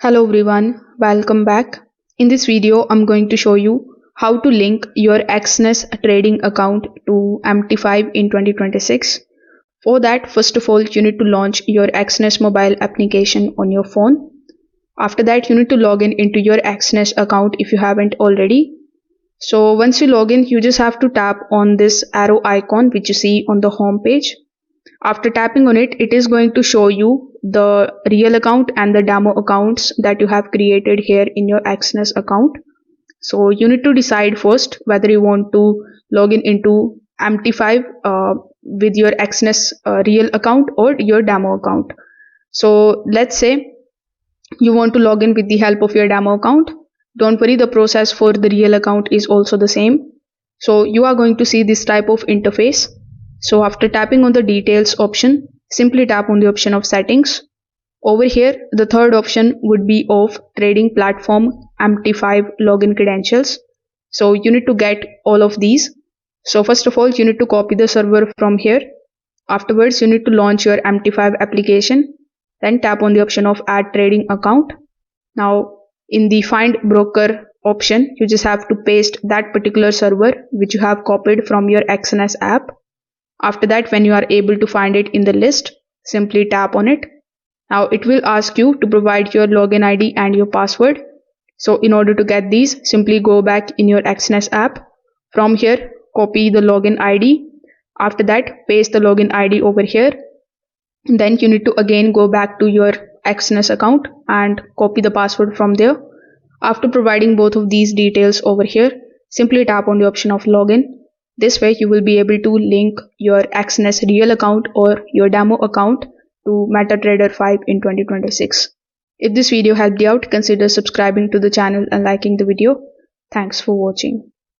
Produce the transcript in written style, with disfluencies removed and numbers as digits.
Hello everyone, welcome back. In this video, I'm going to show you how to link your Exness trading account to MT5 in 2026. For that, first of all, you need to launch your Exness mobile application on your phone. After that, you need to log in into your Exness account if you haven't already. So once you log in, you just have to tap on this arrow icon which you see on the home page. After tapping on it, it is going to show you the real account and the demo accounts that you have created here in your Exness account. So you need to decide first whether you want to log in into MT5 with your Exness real account or your demo account. So let's say you want to log in with the help of your demo account. Don't worry, the process for the real account is also the same. So you are going to see this type of interface. So after tapping on the details option, simply tap on the option of settings. Over here, the third option would be of trading platform MT5 login credentials. So you need to get all of these. So first of all, you need to copy the server from here. Afterwards, you need to launch your MT5 application. Then tap on the option of add trading account. Now in the find broker option, you just have to paste that particular server which you have copied from your Exness app. After that, when you are able to find it in the list, simply tap on it. Now it will ask you to provide your login ID and your password. So in order to get these, simply go back in your Exness app. From here, copy the login ID. After that, paste the login ID over here. Then you need to again go back to your Exness account and copy the password from there. After providing both of these details over here, simply tap on the option of login. This way you will be able to link your Exness real account or your demo account to MetaTrader 5 in 2026. If this video helped you out, consider subscribing to the channel and liking the video. Thanks for watching.